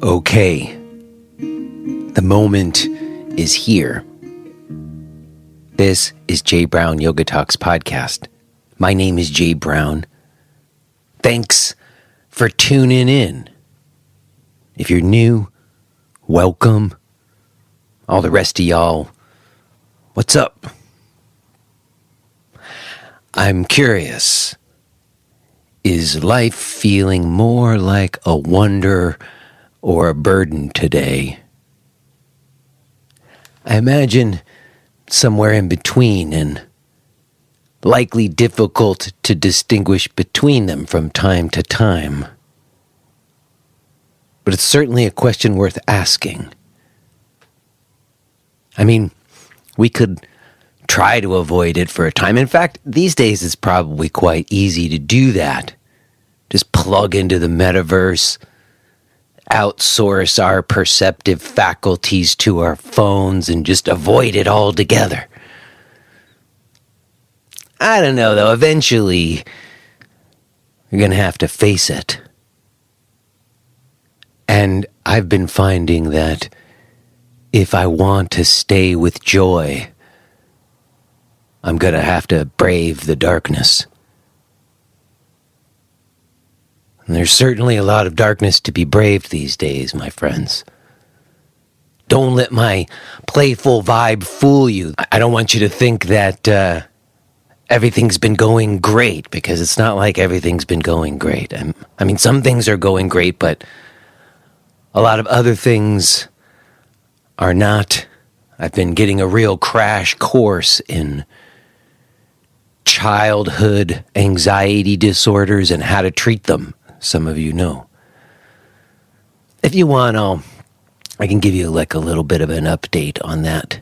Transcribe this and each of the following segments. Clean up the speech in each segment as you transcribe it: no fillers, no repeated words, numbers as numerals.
Okay, the moment is here. This is Jay Brown Yoga Talks podcast. My name is Jay Brown. Thanks for tuning in. If you're new, welcome. All the rest of y'all, what's up? I'm curious, is life feeling more like a wonder or a burden today? I imagine somewhere in between, and likely difficult to distinguish between them from time to time. But it's certainly a question worth asking. I mean, we could try to avoid it for a time. In fact, these days it's probably quite easy to do that. Just plug into the metaverse, outsource our perceptive faculties to our phones, and just avoid it altogether. I don't know, though. Eventually, you're going to have to face it. And I've been finding that if I want to stay with joy, I'm going to have to brave the darkness. And there's certainly a lot of darkness to be braved these days, my friends. Don't let my playful vibe fool you. I don't want you to think that everything's been going great, because it's not like everything's been going great. I mean, some things are going great, but a lot of other things are not. I've been getting a real crash course in childhood anxiety disorders and how to treat them. Some of you know. If you want, I can give you like a little bit of an update on that.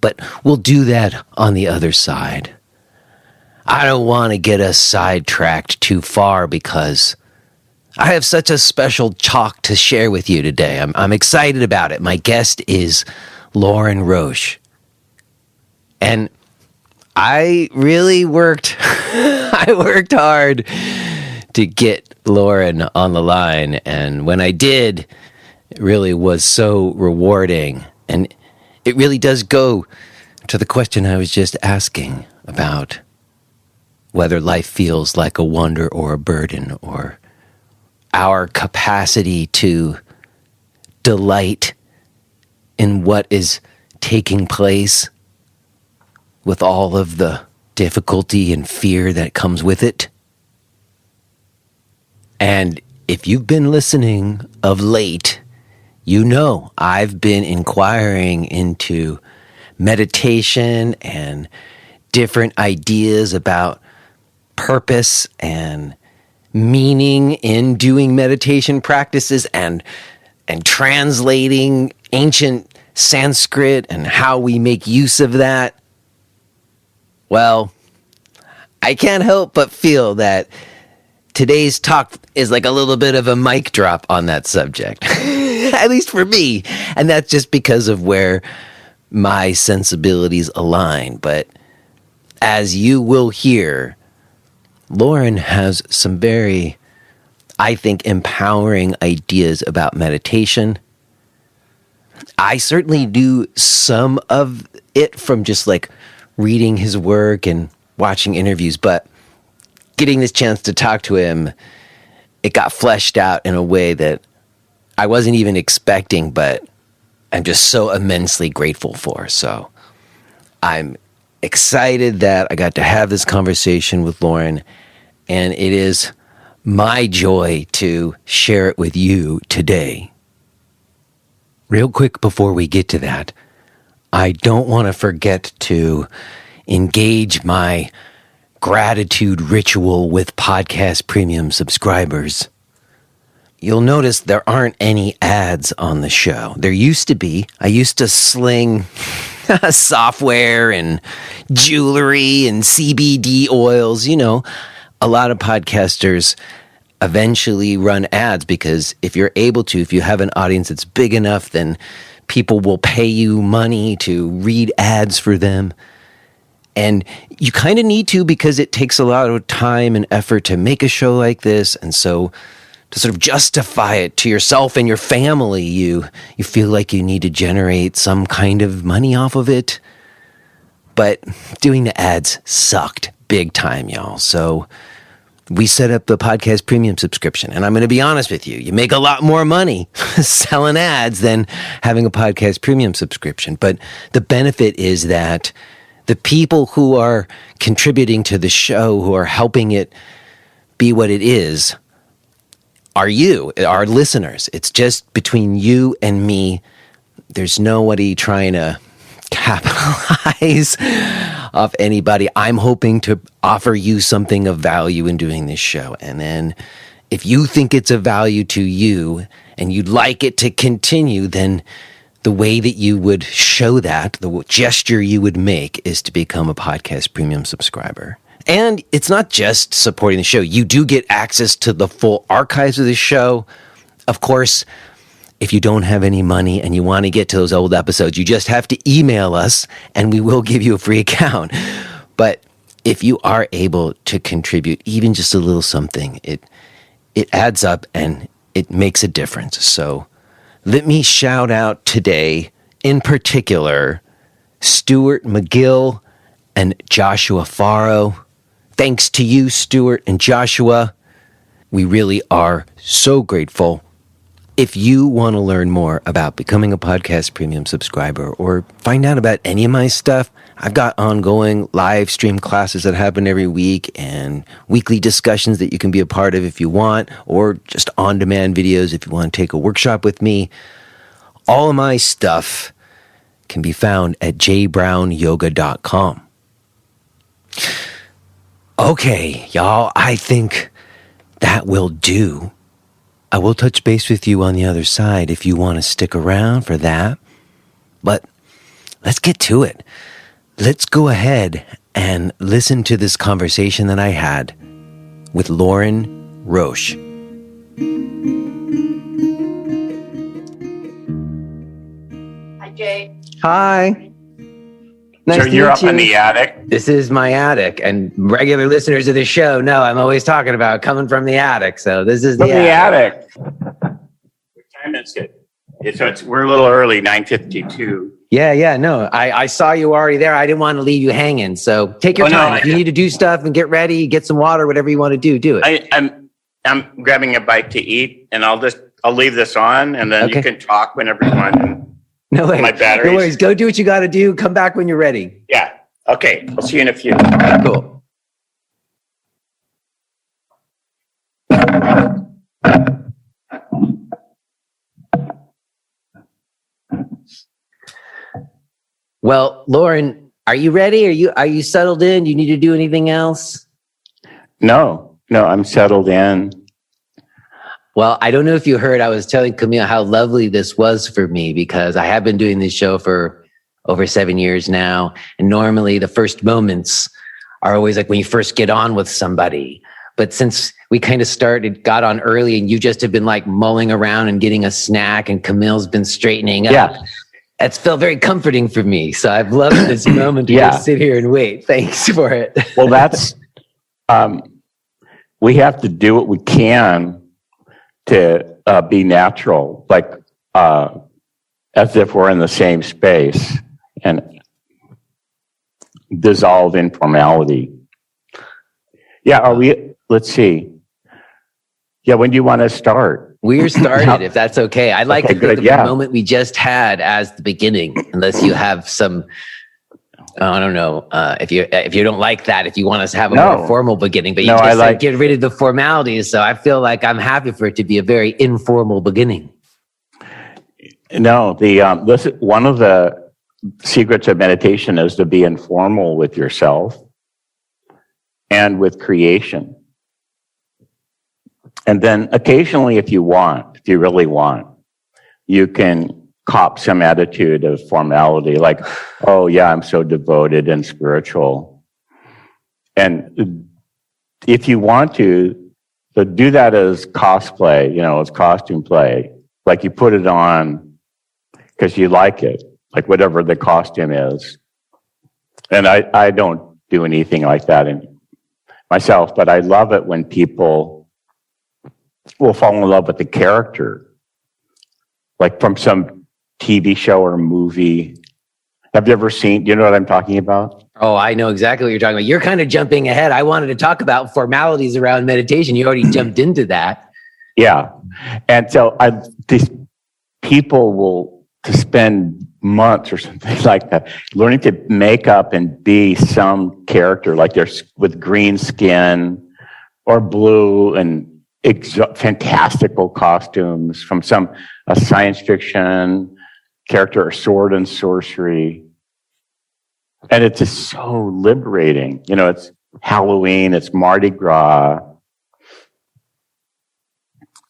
But we'll do that on the other side. I don't want to get us sidetracked too far, because I have such a special talk to share with you today. I'm excited about it. My guest is Lorin Roche. And I really worked hard to get Lorin on the line, and when I did, it really was so rewarding. And it really does go to the question I was just asking about whether life feels like a wonder or a burden, or our capacity to delight in what is taking place with all of the difficulty and fear that comes with it. And if you've been listening of late, you know I've been inquiring into meditation and different ideas about purpose and meaning in doing meditation practices, and translating ancient Sanskrit and how we make use of that. Well, I can't help but feel that today's talk is like a little bit of a mic drop on that subject, at least for me. And that's just because of where my sensibilities align. But as you will hear, Lorin has some very, I think, empowering ideas about meditation. I certainly do some of it from just like reading his work and watching interviews, but getting this chance to talk to him, it got fleshed out in a way that I wasn't even expecting, but I'm just so immensely grateful for. So I'm excited that I got to have this conversation with Lorin, and it is my joy to share it with you today. Real quick before we get to that, I don't want to forget to engage my gratitude ritual with podcast premium subscribers. You'll notice there aren't any ads on the show. There used to be. I used to sling software and jewelry and CBD oils. You know, a lot of podcasters eventually run ads because if you're able to, if you have an audience that's big enough, then people will pay you money to read ads for them. And you kind of need to, because it takes a lot of time and effort to make a show like this. And so to sort of justify it to yourself and your family, you feel like you need to generate some kind of money off of it. But doing the ads sucked big time, y'all. So we set up the podcast premium subscription. And I'm going to be honest with you, you make a lot more money selling ads than having a podcast premium subscription. But the benefit is that the people who are contributing to the show, who are helping it be what it is, are you, our listeners. It's just between you and me. There's nobody trying to capitalize off anybody. I'm hoping to offer you something of value in doing this show. And then if you think it's of value to you and you'd like it to continue, then the way that you would show that, the gesture you would make, is to become a podcast premium subscriber. And it's not just supporting the show. You do get access to the full archives of the show. Of course, if you don't have any money and you want to get to those old episodes, you just have to email us and we will give you a free account. But if you are able to contribute even just a little something, it adds up and it makes a difference. So let me shout out today, in particular, Stuart McGill and Joshua Faro. Thanks to you, Stuart and Joshua. We really are so grateful. If you want to learn more about becoming a podcast premium subscriber or find out about any of my stuff, I've got ongoing live stream classes that happen every week and weekly discussions that you can be a part of if you want, or just on-demand videos if you want to take a workshop with me. All of my stuff can be found at jbrownyoga.com. Okay, y'all, I think that will do. I will touch base with you on the other side if you want to stick around for that. But let's get to it. Let's go ahead and listen to this conversation that I had with Lorin Roche. Hi, Jay. Hi. Nice So you're up in the attic? This is my attic, and regular listeners of the show know I'm always talking about coming from the attic. So this is the attic. What time is it? We're a little early, 9:52. Yeah. No, I saw you already there. I didn't want to leave you hanging. So take your time. If you need to do stuff and get ready, get some water, whatever you want to do it. I'm grabbing a bite to eat, and I'll leave this on, and then you can talk whenever you want. No worries. My batteries. No worries. Go do what you got to do. Come back when you're ready. Yeah. Okay. I'll see you in a few. Cool. Well, Lorin, are you ready? Are you settled in? Do you need to do anything else? No, I'm settled in. Well, I don't know if you heard, I was telling Camille how lovely this was for me, because I have been doing this show for over 7 years now. And normally the first moments are always like when you first get on with somebody. But since we kind of got on early, and you just have been like mulling around and getting a snack, and Camille's been straightening up. It's felt very comforting for me. So I've loved this moment to just sit here and wait. Thanks for it. Well, that's, we have to do what we can to be natural, like as if we're in the same space, and dissolve informality. Let's see. Yeah, when do you want to start? We're started, if that's okay. I'd like to think of the moment we just had as the beginning, unless you have some, I don't know, if you don't like that, if you want us to have a more formal beginning, but you just said get rid of the formalities. So I feel like I'm happy for it to be a very informal beginning. No, listen, one of the secrets of meditation is to be informal with yourself and with creation. And then occasionally, if you really want, you can cop some attitude of formality, like, oh yeah, I'm so devoted and spiritual. And if you want to, do that as cosplay, as costume play. Like you put it on because you like it, like whatever the costume is. And I don't do anything like that in myself, but I love it when people will fall in love with the character, like from some TV show or movie. Have you ever seen, do you know what I'm talking about? Oh, I know exactly what you're talking about. You're kind of jumping ahead. I wanted to talk about formalities around meditation. You already jumped into that. Yeah. And so these people will to spend months or something like that learning to make up and be some character, like they're with green skin or blue and fantastical costumes from a science fiction character or sword and sorcery. And it's just so liberating. You know, it's Halloween, it's Mardi Gras.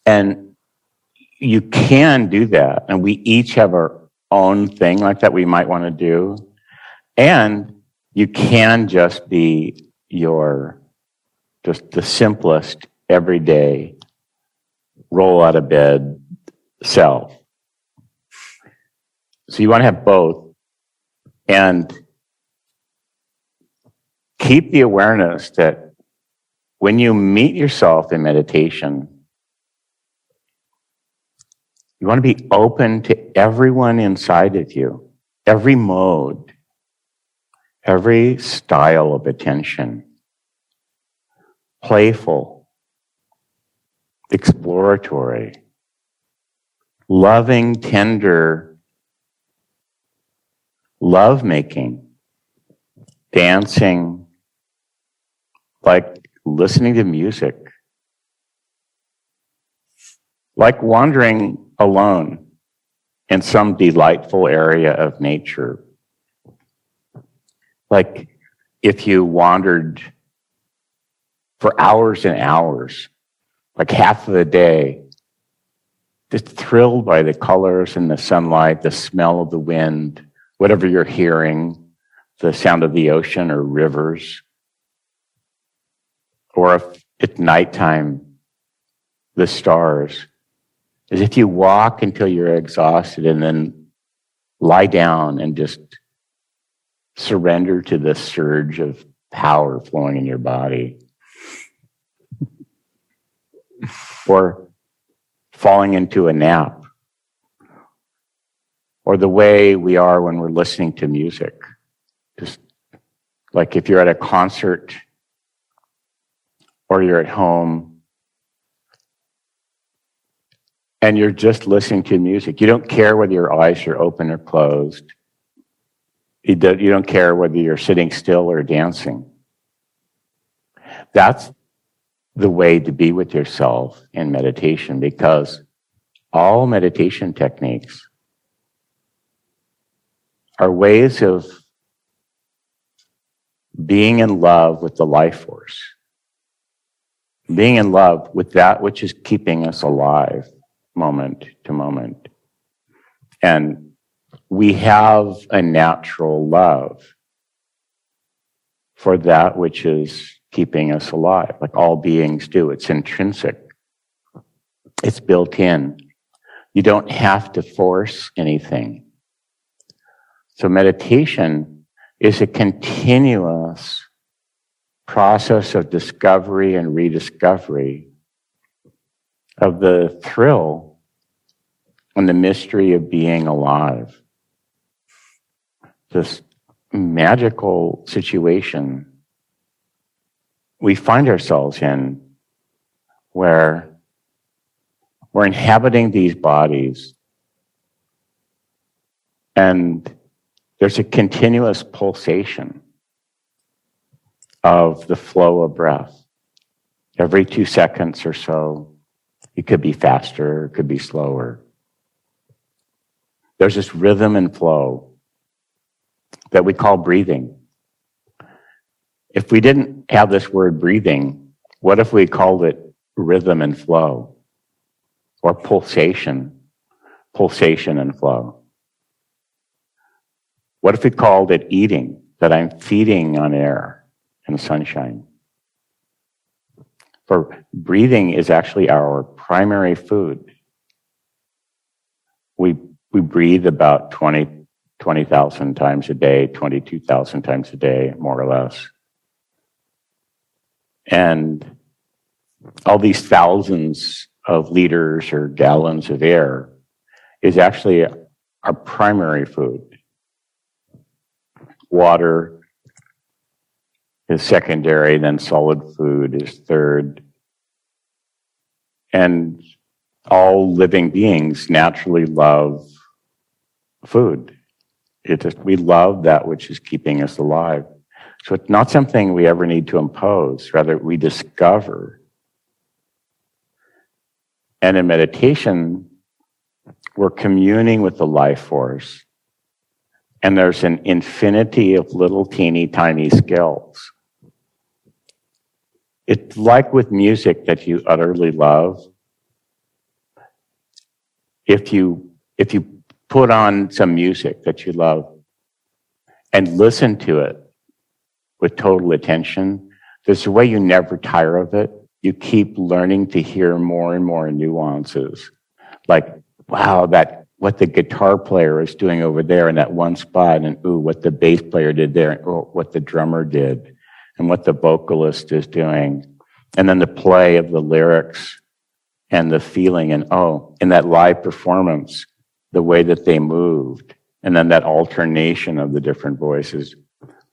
And you can do that. And we each have our own thing like that we might want to do. And you can just be just the simplest, everyday, roll out of bed self. So you want to have both. And keep the awareness that when you meet yourself in meditation, you want to be open to everyone inside of you, every mode, every style of attention, playful, exploratory, loving, tender, love-making, dancing, like listening to music, like wandering alone in some delightful area of nature. Like if you wandered for hours and hours, like half of the day, just thrilled by the colors and the sunlight, the smell of the wind, whatever you're hearing, the sound of the ocean or rivers. Or if it's nighttime, the stars. As if you walk until you're exhausted and then lie down and just surrender to the surge of power flowing in your body. Or falling into a nap. Or the way we are when we're listening to music. Just like if you're at a concert or you're at home and you're just listening to music. You don't care whether your eyes are open or closed. You don't care whether you're sitting still or dancing. That's the way to be with yourself in meditation, because all meditation techniques are ways of being in love with the life force, being in love with that which is keeping us alive moment to moment. And we have a natural love for that which is keeping us alive, like all beings do. It's intrinsic. It's built in. You don't have to force anything. So meditation is a continuous process of discovery and rediscovery of the thrill and the mystery of being alive. This magical situation we find ourselves in where we're inhabiting these bodies and there's a continuous pulsation of the flow of breath. Every 2 seconds or so, it could be faster, it could be slower. There's this rhythm and flow that we call breathing. If we didn't have this word breathing, what if we called it rhythm and flow? Or pulsation and flow? What if we called it eating, that I'm feeding on air and sunshine? For breathing is actually our primary food. We breathe about 20,000 times a day, 22,000 times a day, more or less. And all these thousands of liters or gallons of air is actually our primary food. Water is secondary, then solid food is third. And all living beings naturally love food. We love that which is keeping us alive. So it's not something we ever need to impose, rather we discover. And in meditation, we're communing with the life force. And there's an infinity of little teeny tiny skills. It's like with music that you utterly love. If you put on some music that you love and listen to it with total attention, there's a way you never tire of it. You keep learning to hear more and more nuances. Like, wow, what the guitar player is doing over there in that one spot, and ooh, what the bass player did there, and oh, what the drummer did, and what the vocalist is doing. And then the play of the lyrics and the feeling, and oh, in that live performance, the way that they moved, and then that alternation of the different voices.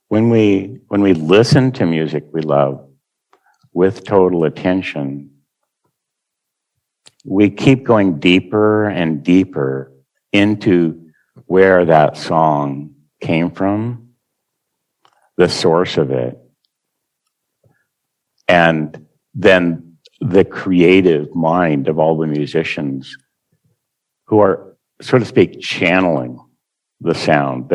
When we listen to music we love with total attention, we keep going deeper and deeper into where that song came from, the source of it, and then the creative mind of all the musicians who are, so to speak, channeling the sound.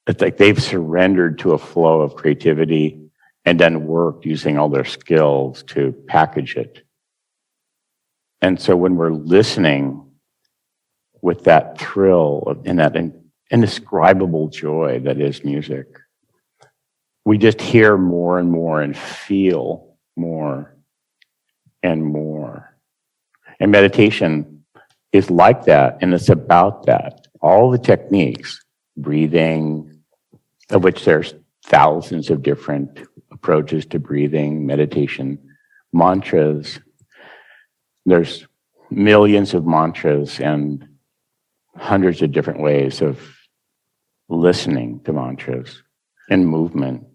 It's like they've surrendered to a flow of creativity and then worked using all their skills to package it. And so when we're listening with that thrill and that indescribable joy that is music, we just hear more and more and feel more and more. And meditation is like that, and it's about that. All the techniques, breathing, of which there's thousands of different approaches to breathing, meditation, mantras. There's millions of mantras and hundreds of different ways of listening to mantras and movement.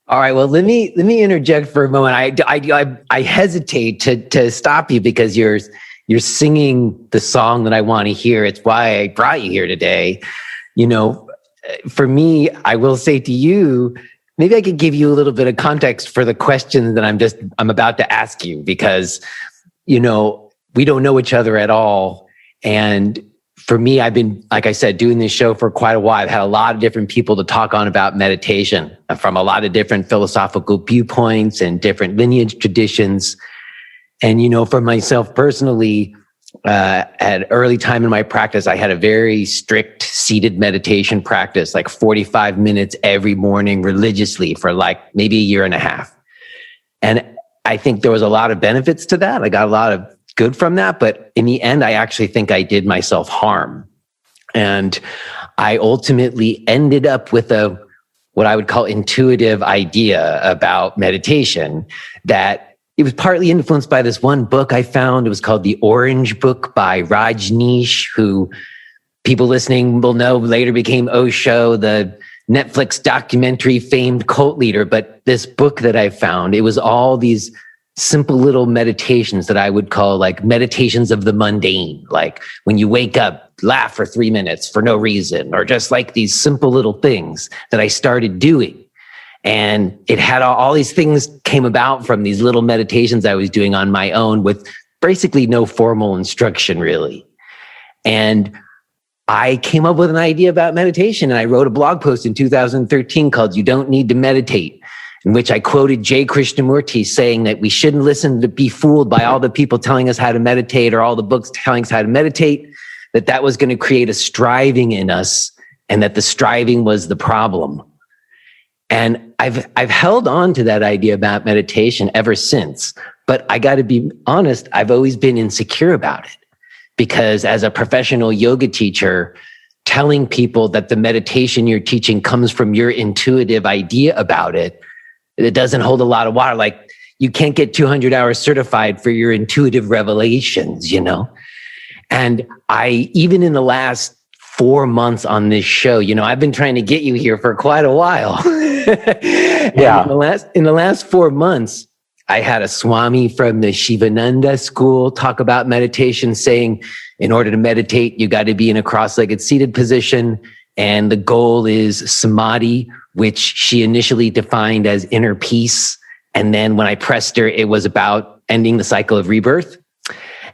All right. Well, let me interject for a moment. I hesitate to stop you because you're singing the song that I want to hear. It's why I brought you here today. You know, for me, I will say to you, maybe I could give you a little bit of context for the question that I'm about to ask you, because, you know, we don't know each other at all. And for me, I've been, like I said, doing this show for quite a while. I've had a lot of different people to talk on about meditation from a lot of different philosophical viewpoints and different lineage traditions. And, you know, for myself personally, at early time in my practice, I had a very strict seated meditation practice, like 45 minutes every morning religiously for like maybe a year and a half. And I think there was a lot of benefits to that. I got a lot of good from that, but in the end, I actually think I did myself harm. And I ultimately ended up with what I would call intuitive idea about meditation, that it was partly influenced by this one book I found. It was called The Orange Book by Rajneesh, who people listening will know later became Osho, the Netflix documentary famed cult leader. But this book that I found, it was all these simple little meditations that I would call like meditations of the mundane. Like when you wake up, laugh for 3 minutes for no reason, or just like these simple little things that I started doing. And it had all these things came about from these little meditations I was doing on my own with basically no formal instruction really. And I came up with an idea about meditation, and I wrote a blog post in 2013 called "You Don't Need to Meditate," in which I quoted Jay Krishnamurti saying that we shouldn't listen to be fooled by all the people telling us how to meditate or all the books telling us how to meditate, that was going to create a striving in us, and that the striving was the problem. And I've held on to that idea about meditation ever since. But I got to be honest, I've always been insecure about it, because as a professional yoga teacher, telling people that the meditation you're teaching comes from your intuitive idea about it It doesn't hold a lot of water. Like you can't get 200 hours certified for your intuitive revelations, you know? And even in the last 4 months on this show, you know, I've been trying to get you here for quite a while. Yeah. In the last 4 months, I had a Swami from the Shivananda school talk about meditation, saying in order to meditate, you got to be in a cross-legged seated position. And the goal is samadhi, which she initially defined as inner peace. And then when I pressed her, it was about ending the cycle of rebirth.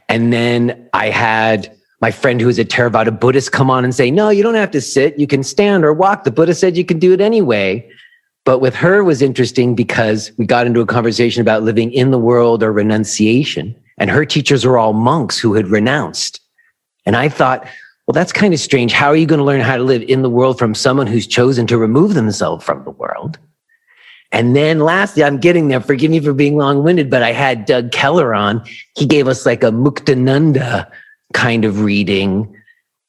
And then I had my friend who is a Theravada Buddhist come on and say, no, you don't have to sit. You can stand or walk. The Buddha said you can do it anyway. But with her it was interesting because we got into a conversation about living in the world or renunciation. And her teachers were all monks who had renounced. And I thought, well, that's kind of strange. How are you going to learn how to live in the world from someone who's chosen to remove themselves from the world? And then lastly, I'm getting there. Forgive me for being long-winded, but I had Doug Keller on. He gave us like a Muktananda kind of reading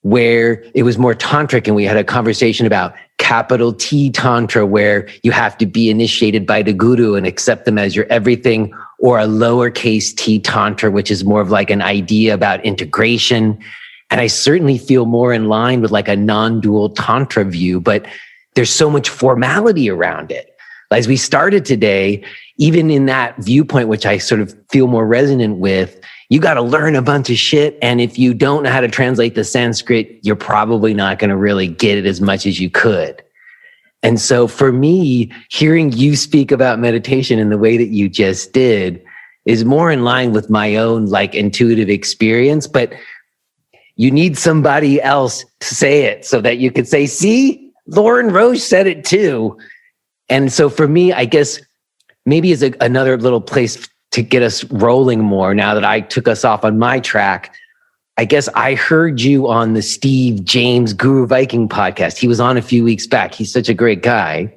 where it was more tantric. And we had a conversation about capital T Tantra, where you have to be initiated by the guru and accept them as your everything, or a lowercase t Tantra, which is more of like an idea about integration. And I certainly feel more in line with like a non-dual Tantra view, but there's so much formality around it. As we started today, even in that viewpoint, which I sort of feel more resonant with, you got to learn a bunch of shit. And if you don't know how to translate the Sanskrit, you're probably not going to really get it as much as you could. And so for me, hearing you speak about meditation in the way that you just did is more in line with my own like intuitive experience, but you need somebody else to say it so that you could say, see, Lorin Roche said it too. And so for me, I guess maybe is another little place to get us rolling more now that I took us off on my track. I guess I heard you on the Steve James Guru Viking podcast. He was on a few weeks back. He's such a great guy.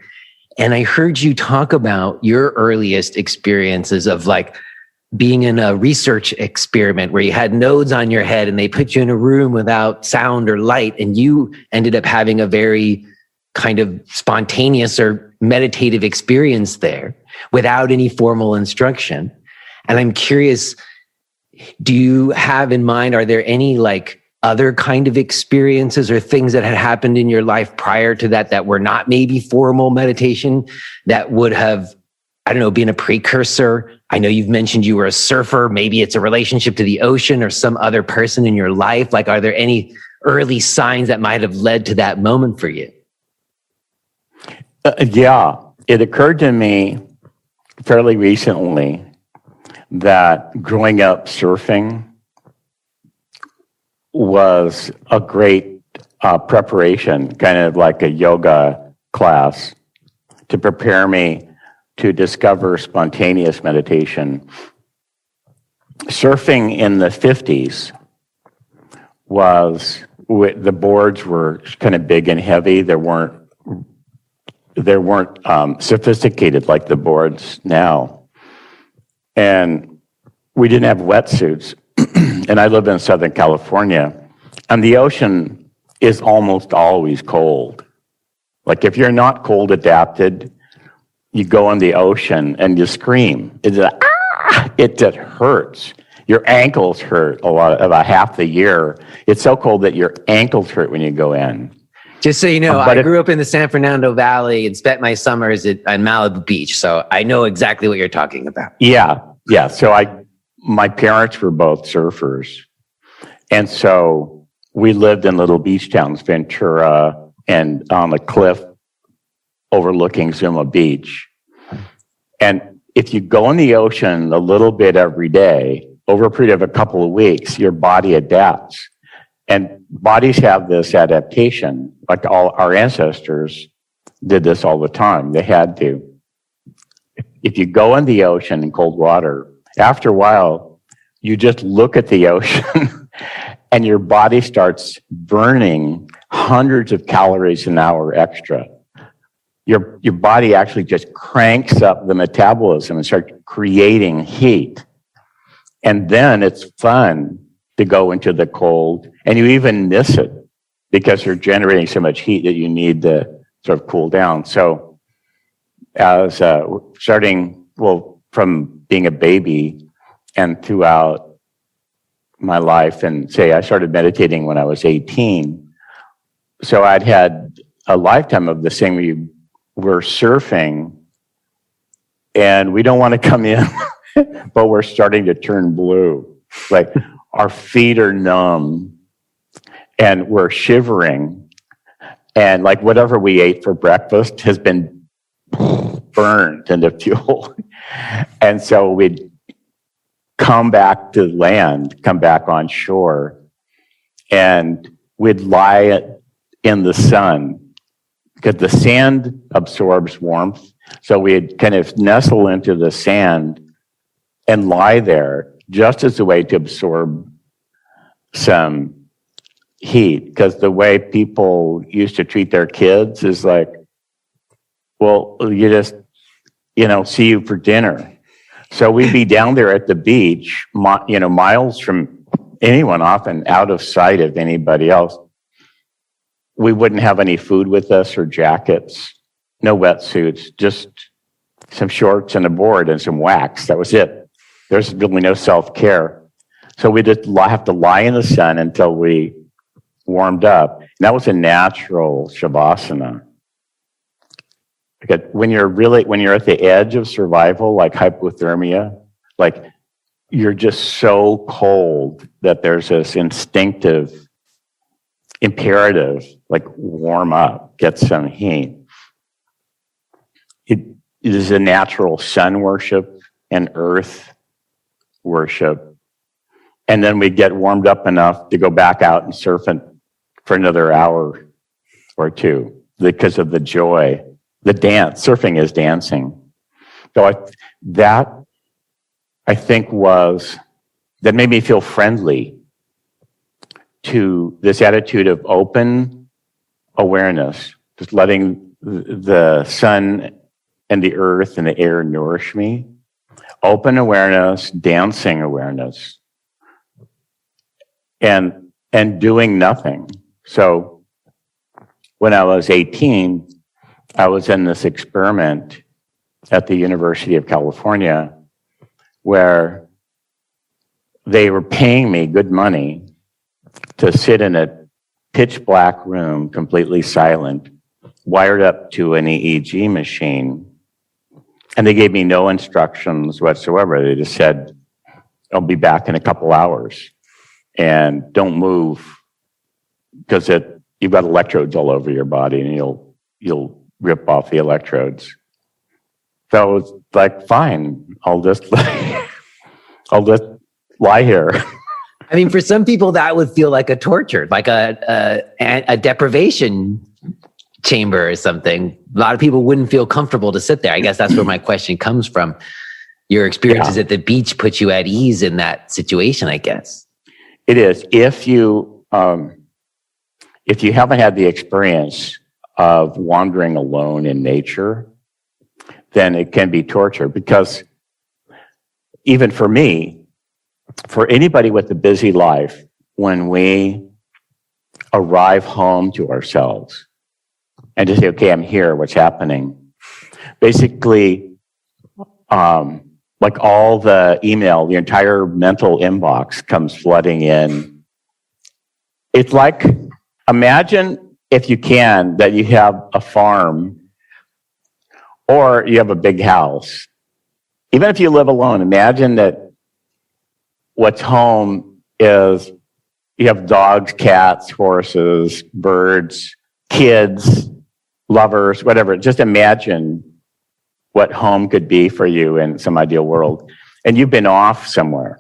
And I heard you talk about your earliest experiences of like being in a research experiment where you had nodes on your head and they put you in a room without sound or light. And you ended up having a very kind of spontaneous or meditative experience there without any formal instruction. And I'm curious, do you have in mind, are there any like other kind of experiences or things that had happened in your life prior to that that were not maybe formal meditation that would have, I don't know, been a precursor? I know you've mentioned you were a surfer. Maybe it's a relationship to the ocean or some other person in your life. Like, are there any early signs that might have led to that moment for you? Yeah, it occurred to me fairly recently that growing up surfing was a great preparation, kind of like a yoga class to prepare me to discover spontaneous meditation. Surfing in the 50s the boards were kind of big and heavy. They weren't sophisticated like the boards now. And we didn't have wetsuits. And I live in Southern California. And the ocean is almost always cold. Like if you're not cold adapted, you go in the ocean and you scream. It just hurts. Your ankles hurt about half the year. It's so cold that your ankles hurt when you go in. Just so you know, I grew up in the San Fernando Valley and spent my summers on Malibu Beach, so I know exactly what you're talking about. Yeah. So my parents were both surfers, and so we lived in little beach towns, Ventura, and on a cliff overlooking Zuma Beach. And if you go in the ocean a little bit every day, over a period of a couple of weeks, your body adapts. And bodies have this adaptation, like all our ancestors did this all the time. They had to. If you go in the ocean in cold water, after a while, you just look at the ocean and your body starts burning hundreds of calories an hour extra. Your body actually just cranks up the metabolism and starts creating heat. And then it's fun to go into the cold, and you even miss it because you're generating so much heat that you need to sort of cool down. So as starting, well, from being a baby and throughout my life. And say I started meditating when I was 18. So I'd had a lifetime of this thing where we're surfing and we don't want to come in, but we're starting to turn blue. Like our feet are numb and we're shivering. And like whatever we ate for breakfast has been burned into fuel. And so we'd come back to land, come back on shore, and we'd lie in the sun because the sand absorbs warmth. So we'd kind of nestle into the sand and lie there just as a way to absorb some heat. Because the way people used to treat their kids is like, well, you just, see you for dinner. So we'd be down there at the beach, miles from anyone, often out of sight of anybody else. We wouldn't have any food with us or jackets, no wetsuits, just some shorts and a board and some wax. That was it. There's really no self-care. So we just have to lie in the sun until we warmed up. And that was a natural shavasana. Because when you're at the edge of survival, like hypothermia, like you're just so cold that there's this instinctive imperative, like warm up, get some heat. It is a natural sun worship and earth worship. And then we get warmed up enough to go back out and surf for another hour or two because of the joy. The dance, surfing is dancing. So that made me feel friendly to this attitude of open awareness, just letting the sun and the earth and the air nourish me. Open awareness, dancing awareness, and doing nothing. So when I was 18, I was in this experiment at the University of California where they were paying me good money to sit in a pitch black room, completely silent, wired up to an EEG machine. And they gave me no instructions whatsoever. They just said, I'll be back in a couple hours and don't move because you've got electrodes all over your body and you'll rip off the electrodes. So I was like, fine, I'll just lie here. I mean, for some people, that would feel like a torture, like a deprivation chamber or something. A lot of people wouldn't feel comfortable to sit there. I guess that's where my question comes from. Your experiences at the beach put you at ease in that situation, I guess. It is. If you haven't had the experience of wandering alone in nature, then it can be torture. Because even for me, for anybody with a busy life, when we arrive home to ourselves and just say, okay, I'm here, what's happening? Basically, like all the email, the entire mental inbox comes flooding in. It's like, imagine, if you can, that you have a farm or you have a big house. Even if you live alone, imagine that what's home is you have dogs, cats, horses, birds, kids, lovers, whatever. Just imagine what home could be for you in some ideal world. And you've been off somewhere.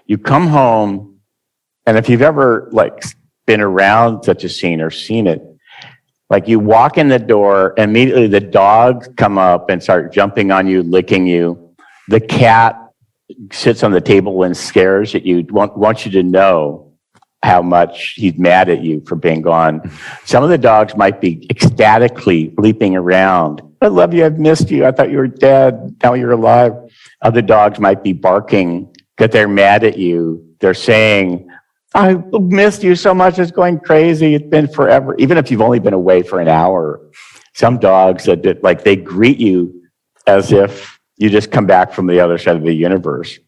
You come home, and if you've ever been around such a scene or seen it, like you walk in the door, immediately the dogs come up and start jumping on you, licking you. The cat sits on the table and stares at you, wants you to know how much he's mad at you for being gone. Some of the dogs might be ecstatically leaping around. I love you, I've missed you, I thought you were dead, now you're alive. Other dogs might be barking because they're mad at you. They're saying, I missed you so much, it's going crazy, it's been forever. Even if you've only been away for an hour, some dogs, they greet you as if you just come back from the other side of the universe.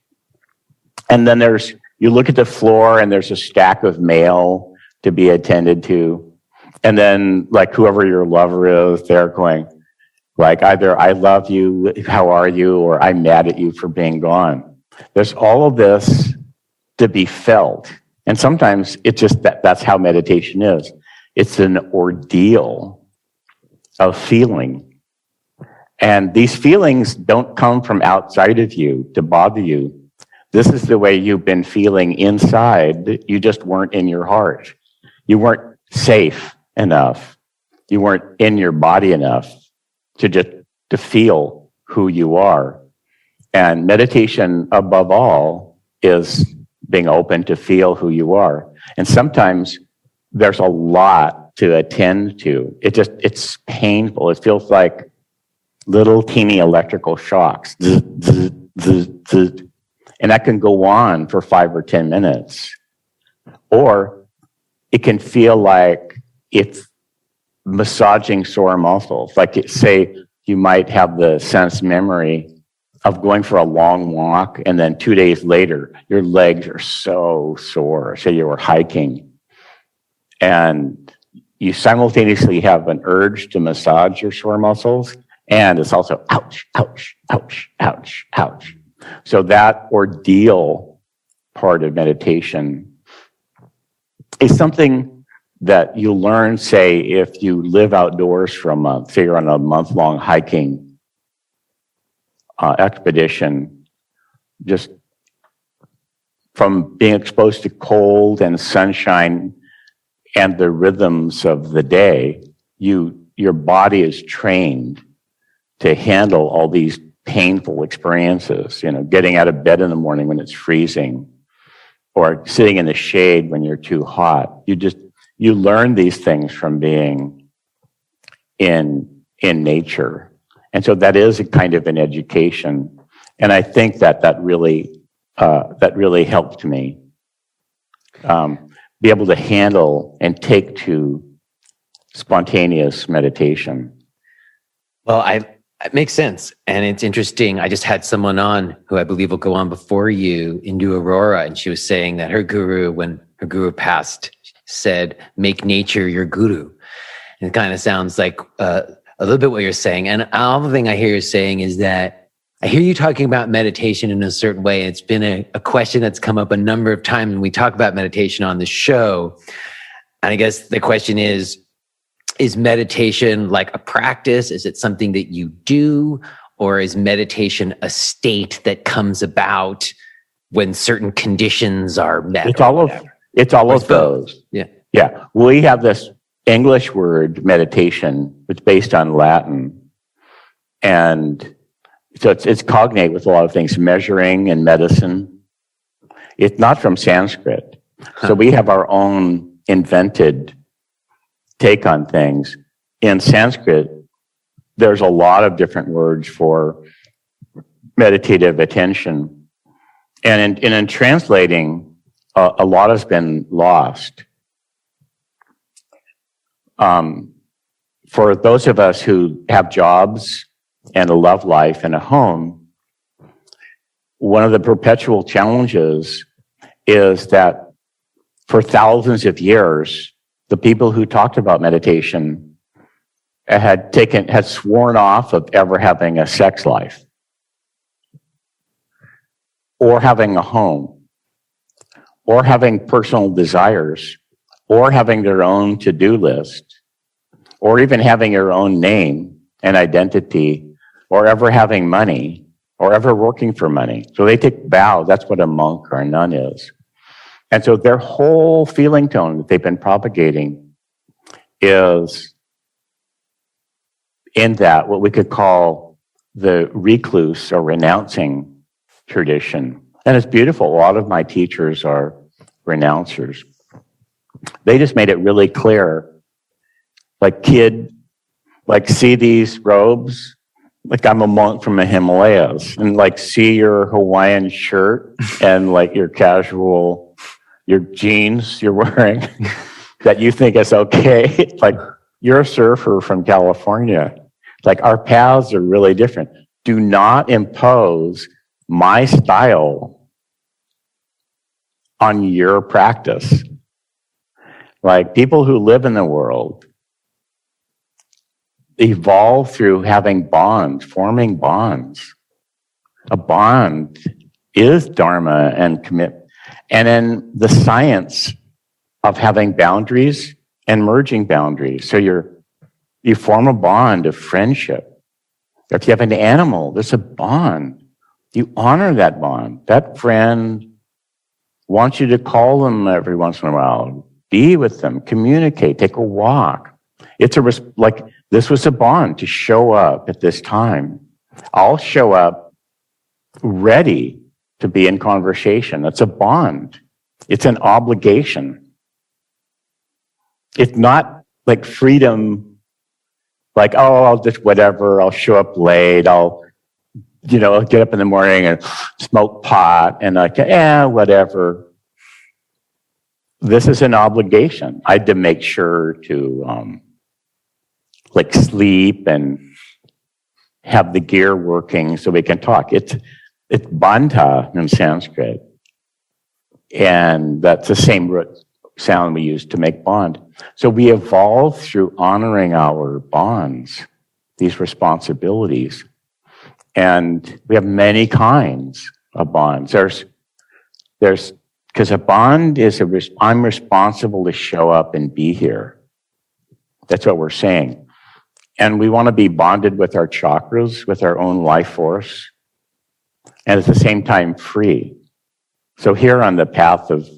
And then you look at the floor and there's a stack of mail to be attended to. And then like whoever your lover is, they're going like either I love you, how are you? Or I'm mad at you for being gone. There's all of this to be felt. And sometimes it's just that's how meditation is. It's an ordeal of feeling. And these feelings don't come from outside of you to bother you. This is the way you've been feeling inside. You just weren't in your heart. You weren't safe enough. You weren't in your body enough to feel who you are. And meditation, above all, is being open to feel who you are. And sometimes there's a lot to attend to. It's painful. It feels like little teeny electrical shocks. Zzz, zzz, zzz, zzz. And that can go on for 5 or 10 minutes. Or it can feel like it's massaging sore muscles. Like say you might have the sense memory of going for a long walk, and then 2 days later, your legs are so sore. Say you were hiking, and you simultaneously have an urge to massage your sore muscles, and it's also ouch, ouch, ouch, ouch, ouch. So that ordeal part of meditation is something that you learn, say, if you live outdoors for a month, say you're on a month-long hiking expedition, just from being exposed to cold and sunshine and the rhythms of the day, your body is trained to handle all these painful experiences, getting out of bed in the morning when it's freezing, or sitting in the shade when you're too hot. You learn these things from being in nature. And so that is a kind of an education. And I think that really helped me be able to handle and take to spontaneous meditation. Well, it makes sense. And it's interesting. I just had someone on who I believe will go on before you, Indu Aurora, and she was saying that her guru, when her guru passed, said, make nature your guru. And it kind of sounds like a little bit what you're saying. And all the thing I hear you saying is that I hear you talking about meditation in a certain way. It's been a question that's come up a number of times when we talk about meditation on the show. And I guess the question is meditation like a practice? Is it something that you do? Or is meditation a state that comes about when certain conditions are met? It's all of those. Yeah. Yeah. We have this English word, meditation, it's based on Latin. And so it's cognate with a lot of things, measuring and medicine. It's not from Sanskrit. So we have our own invented take on things. In Sanskrit, there's a lot of different words for meditative attention. And in translating, a lot has been lost. For those of us who have jobs and a love life and a home, one of the perpetual challenges is that for thousands of years, the people who talked about meditation had sworn off of ever having a sex life or having a home or having personal desires or having their own to-do list or even having your own name and identity or ever having money or ever working for money. So they take vows. That's what a monk or a nun is. And so their whole feeling tone that they've been propagating is in that, what we could call the recluse or renouncing tradition. And it's beautiful. A lot of my teachers are renouncers. They just made it really clear, like, kid, like, see these robes? Like, I'm a monk from the Himalayas. And like, see your Hawaiian shirt and like your casual, your jeans you're wearing that you think is okay. Like, you're a surfer from California. Like, our paths are really different. do not impose my style on your practice. Like, people who live in the world evolve through having bonds, forming bonds. A bond is dharma and commitment. And then the science of having boundaries and merging boundaries. So you form a bond of friendship. If you have an animal, there's a bond. You honor that bond. That friend wants you to call them every once in a while, be with them, communicate, take a walk. It's like, this was a bond to show up at this time. I'll show up ready to be in conversation. That's a bond. It's an obligation. It's not like freedom, like, oh, I'll just whatever, I'll show up late, I'll get up in the morning and smoke pot and like, whatever. This is an obligation. I had to make sure to sleep and have the gear working so we can talk. It's banta in Sanskrit. And that's the same root sound we use to make bond. So we evolve through honoring our bonds, these responsibilities. And we have many kinds of bonds. There's because a bond is I'm responsible to show up and be here. That's what we're saying. And we want to be bonded with our chakras, with our own life force, and at the same time free. So here on the path of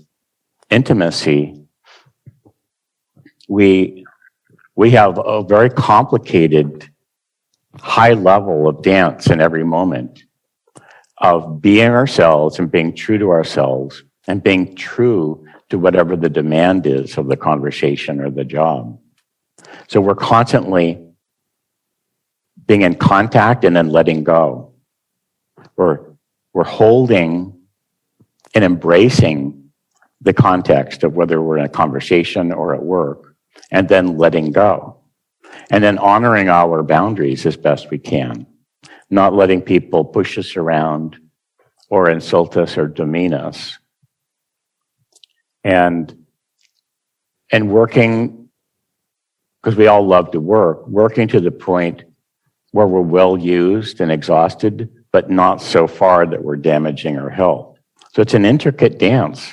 intimacy, we have a very complicated high level of dance in every moment of being ourselves and being true to ourselves and being true to whatever the demand is of the conversation or the job. So we're constantly being in contact and then letting go. We're holding and embracing the context of whether we're in a conversation or at work, and then letting go. And then honoring our boundaries as best we can. Not letting people push us around or insult us or demean us. And working, because we all love to work, working to the point where we're well used and exhausted, but not so far that we're damaging our health. So it's an intricate dance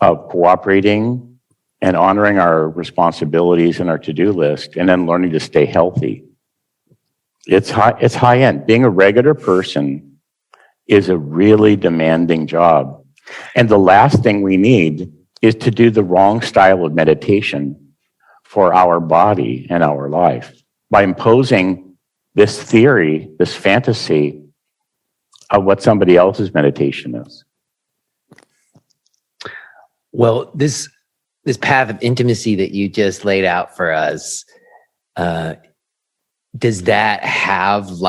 of cooperating and honoring our responsibilities and our to-do list, and then learning to stay healthy. It's high end. Being a regular person is a really demanding job. And the last thing we need is to do the wrong style of meditation for our body and our life by imposing this theory, this fantasy of what somebody else's meditation is. Well, this path of intimacy that you just laid out for us, does that have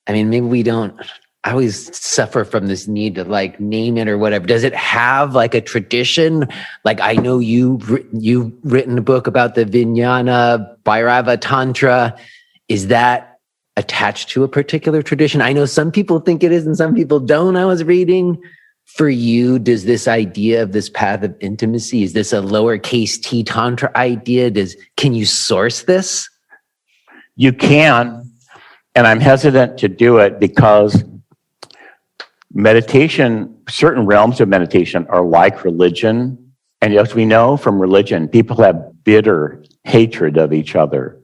maybe we don't, I always suffer from this need to name it or whatever. Does it have a tradition? I know you've written a book about the Vijñāna-bhairava-tantra. Is that attached to a particular tradition? I know some people think it is and some people don't. I was reading. For you, does this idea of this path of intimacy, is this a lowercase t tantra idea? Can you source this? You can, and I'm hesitant to do it because meditation, certain realms of meditation are like religion. And as we know from religion, people have bitter hatred of each other.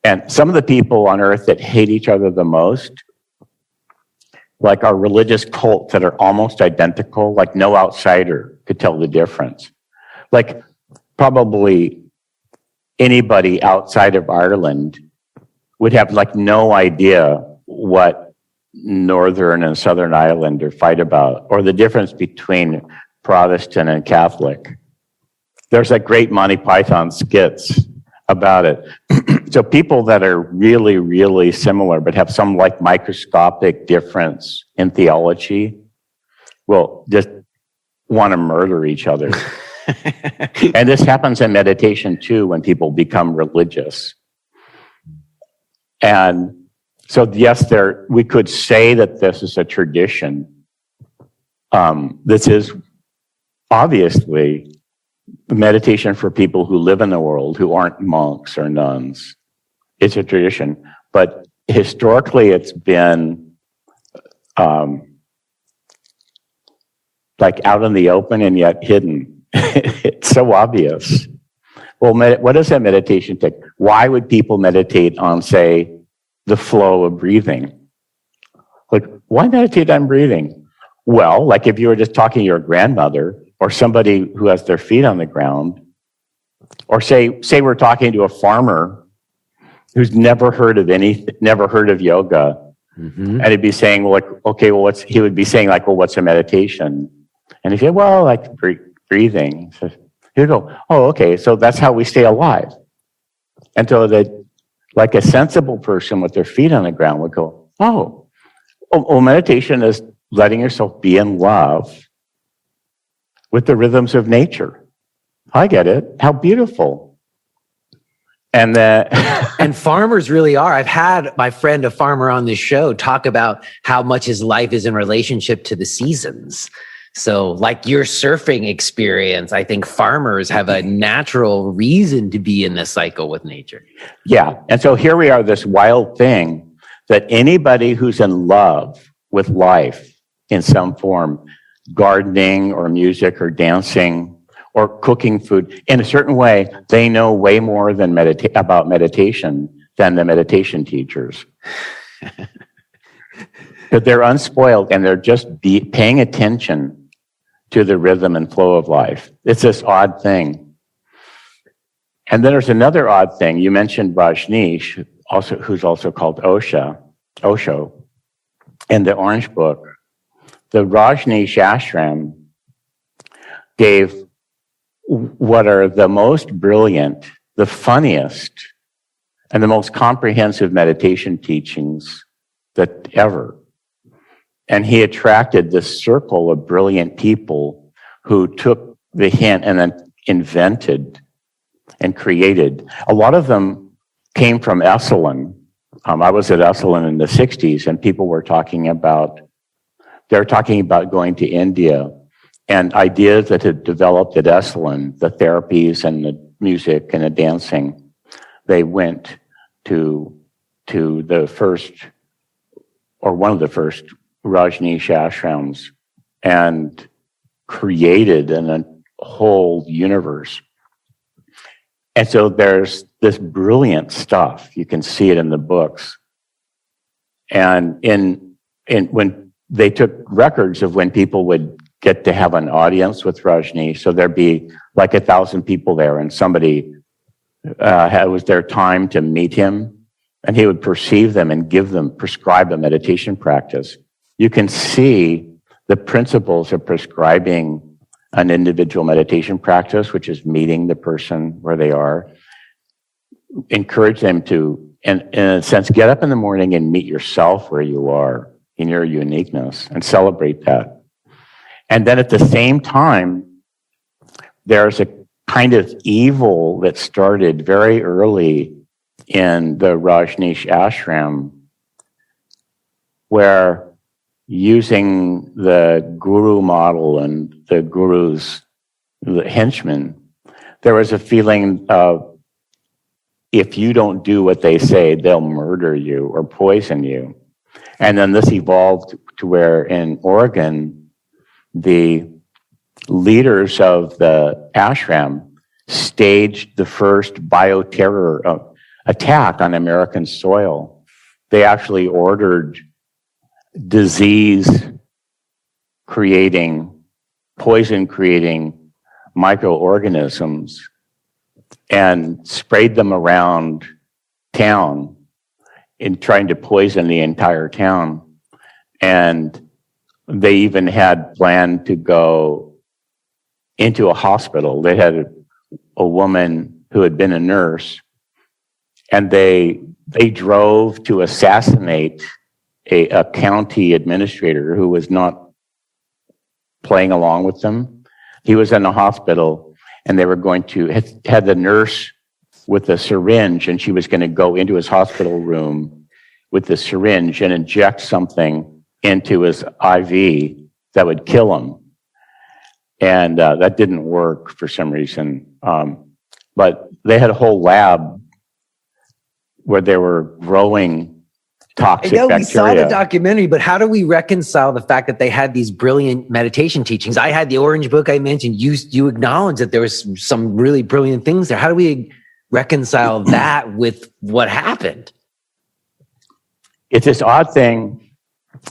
And some of the people on earth that hate each other the most, like our religious cults that are almost identical, like no outsider could tell the difference. Probably anybody outside of Ireland would have no idea what Northern and Southern Ireland fight about, or the difference between Protestant and Catholic. There's great Monty Python skits about it. So people that are really, really similar, but have some microscopic difference in theology will just want to murder each other. And this happens in meditation too, when people become religious. And So yes, we could say that this is a tradition. This is obviously meditation for people who live in the world, who aren't monks or nuns. It's a tradition. But historically, it's been like out in the open and yet hidden. It's so obvious. Well, what does that meditation take? Why would people meditate on, say, the flow of breathing? Like, why meditate on breathing? Well, like if you were just talking to your grandmother or somebody who has their feet on the ground, or say we're talking to a farmer who's never heard of yoga, and he'd be saying, well, like, okay, well, he would be saying, like, well, what's a meditation? And he'd say, well, like breathing. So he'd go, oh, okay, so that's how we stay alive. And so that, like a sensible person with their feet on the ground would go, oh, well, meditation is letting yourself be in love with the rhythms of nature. I get it. How beautiful. And and farmers really are. I've had my friend, a farmer on this show, talk about how much his life is in relationship to the seasons. So like your surfing experience, I think farmers have a natural reason to be in this cycle with nature. Yeah. And so here we are, this wild thing that anybody who's in love with life in some form, gardening or music or dancing or cooking food, in a certain way, they know way more than about meditation than the meditation teachers. But they're unspoiled and they're just paying attention to the rhythm and flow of life. It's this odd thing. And then there's another odd thing. You mentioned Rajneesh, who's also called Osho, in the Orange Book. The Rajneesh ashram gave what are the most brilliant, the funniest, and the most comprehensive meditation teachings that ever. And he attracted this circle of brilliant people who took the hint and then invented and created. A lot of them came from Esalen. I was at Esalen in the 60s, and people were talking about going to India, and ideas that had developed at Esalen, the therapies and the music and the dancing. They went to the first, or one of the first, Rajneesh ashrams and created a whole universe. And so there's this brilliant stuff. You can see it in the books. And when they took records of when people would get to have an audience with Rajneesh, so there'd be like 1,000 people there, and somebody it was their time to meet him, and he would perceive them and prescribe a meditation practice. You can see the principles of prescribing an individual meditation practice, which is meeting the person where they are. Encourage them to, in a sense, get up in the morning and meet yourself where you are in your uniqueness and celebrate that. And then at the same time, there's a kind of evil that started very early in the Rajneesh ashram, where using the guru model and the guru's henchmen, there was a feeling of, if you don't do what they say, they'll murder you or poison you. And then this evolved to where in Oregon, the leaders of the ashram staged the first bioterror attack on American soil. They actually ordered disease-creating, poison-creating microorganisms and sprayed them around town in trying to poison the entire town. And they even had planned to go into a hospital. They had a woman who had been a nurse, and they drove to assassinate a county administrator who was not playing along with them. He was in a hospital, and they were going to had the nurse with a syringe, and she was going to go into his hospital room with the syringe and inject something into his IV that would kill him. And that didn't work for some reason. But they had a whole lab where they were growing toxic bacteria. We saw the documentary, but how do we reconcile the fact that they had these brilliant meditation teachings? I had the Orange Book I mentioned. You acknowledged that there was some really brilliant things there. How do we reconcile that with what happened? It's this odd thing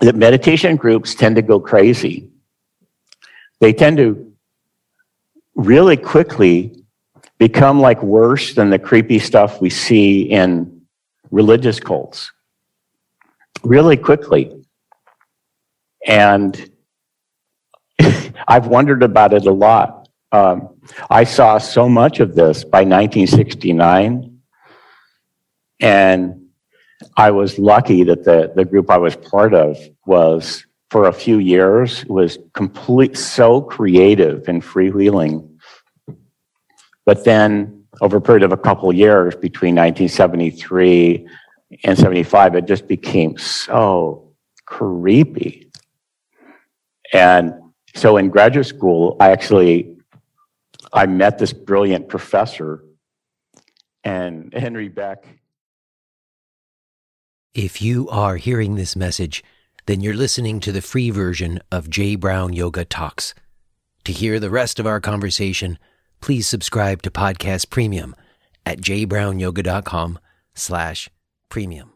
that meditation groups tend to go crazy. They tend to really quickly become like worse than the creepy stuff we see in religious cults. Really quickly. And I've wondered about it a lot. I saw so much of this by 1969, and I was lucky that the group I was part of was, for a few years, was so creative and freewheeling. But then, over a period of a couple of years, between 1973 and 75, it just became so creepy. And so in graduate school, I met this brilliant professor, and Henry Beck. If you are hearing this message, then you're listening to the free version of J. Brown Yoga Talks. To hear the rest of our conversation, please subscribe to Podcast Premium at jbrownyoga.com/premium.